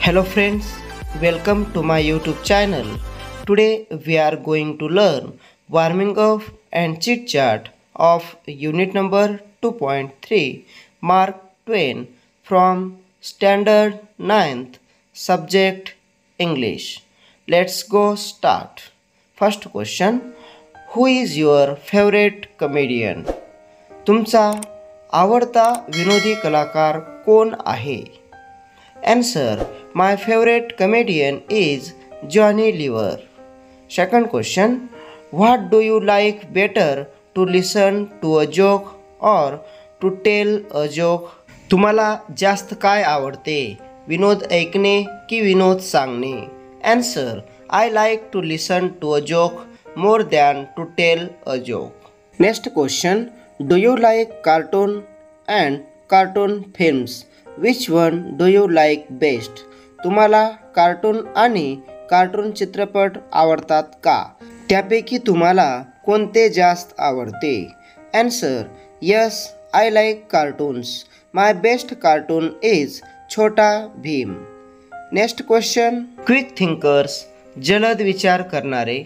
Hello friends, welcome to my YouTube channel. Today we are going to learn warming up and chit chat of unit number 2.3 Mark Twain from standard 9th subject English. Let's go start. First question, who is your favorite comedian? तुमचा आवडता विनोदी कलाकार कोण आहे? Answer, my favorite comedian is Johnny Lever. Second question, what do you like better to listen to a joke or to tell a joke? तुम्हाला जास्त काय आवडते, विनोद ऐकणे की विनोद सांगणे? Answer, I like to listen to a joke more than to tell a joke. Next question, do you like cartoon and cartoon films? Which one do you like best? तुम्हाला cartoon आणि cartoon चित्रपट आवडतात का? त्यापैकी तुम्हाला कोणते जास्त आवडते? Answer, yes, I like cartoons. My best cartoon is छोटा Bhim. Next question, quick thinkers, जलद विचार करणारे.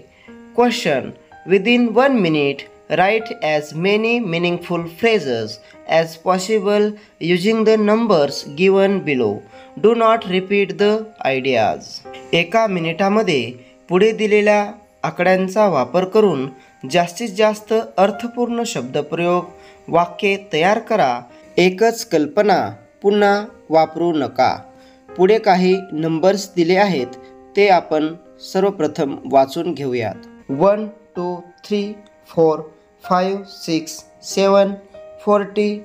Question, within 1 minute write as many meaningful phrases as possible using the numbers given below. Do not repeat the ideas. एका मिनिटामध्ये पुढे दिलेल्या आकड्यांचा वापर करून जास्तीत जास्त अर्थपूर्ण शब्दप्रयोग वाक्ये तयार करा. एकच कल्पना पुन्हा वापरू नका. पुढे काही नंबर्स दिले आहेत, ते आपण सर्वप्रथम वाचून घेऊयात. 1, 2, 3, 4, 5, 6, 7, 40,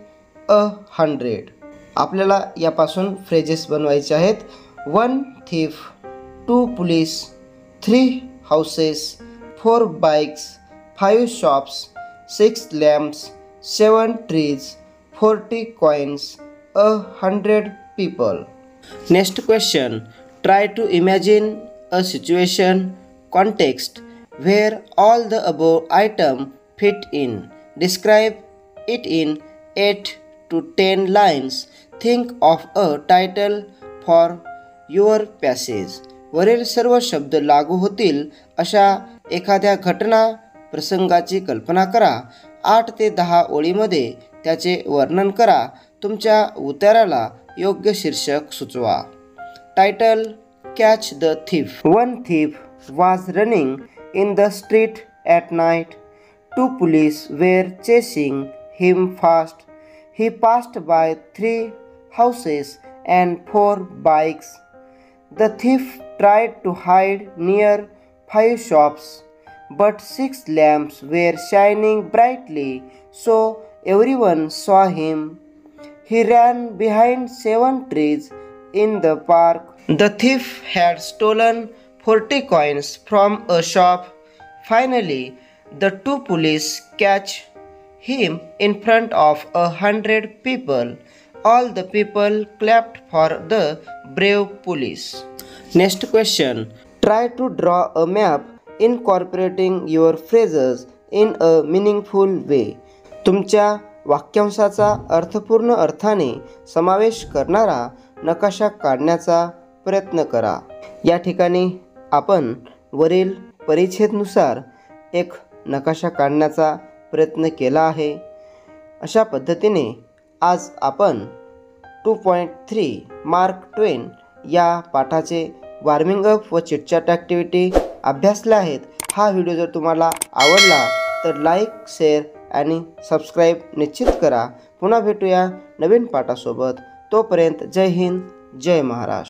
100. आपल्याला यापासून फ्रेजेस बनवायचे आहेत. 1 thief, 2 police, 3 houses, 4 bikes, 5 shops, 6 lamps, 7 trees, 40 coins, 100 people. Next question, try to imagine a situation context where all the above item fit in. Describe it in 8 to 10 lines. Think of a title for your passage. वरील सर्व शब्द लागू होतील अशा एखाद्या घटना प्रसंगाची कल्पना करा. 8 ते 10 ओळीमध्ये त्याचे वर्णन करा. तुमच्या उताराला योग्य शीर्षक सुचवा. Title, catch the thief. One thief was running in the street at night. 2 police were chasing him fast. He passed by 3 houses and 4 bikes. The thief tried to hide near 5 shops, but 6 lamps were shining brightly, so everyone saw him. He ran behind 7 trees in the park. The thief had stolen 40 coins from a shop. Finally, the 2 police catch him in front of 100 people. All the people clapped for the brave police. Next question, try to draw a map incorporating your phrases in a meaningful way. तुमच्या वाक्यांशाचा अर्थपूर्ण अर्थाने समावेश करणारा नकाशा काढण्याचा प्रयत्न करा. या ठिकाणी आपण वरील परिच्छेदनुसार एक नकाशा काढण्याचा प्रयत्न केला आहे. अशा पद्धतीने आज आपण 2.3 मार्क ट्वेन या पाठाचे वॉर्मिंग अप व चिटचॅट ॲक्टिव्हिटी अभ्यासल्या आहेत. हा व्हिडिओ जर तुम्हाला आवडला तर लाईक, शेअर आणि सबस्क्राईब निश्चित करा. पुन्हा भेटूया नवीन पाठासोबत. तोपर्यंत जय हिंद, जय महाराष्ट्र.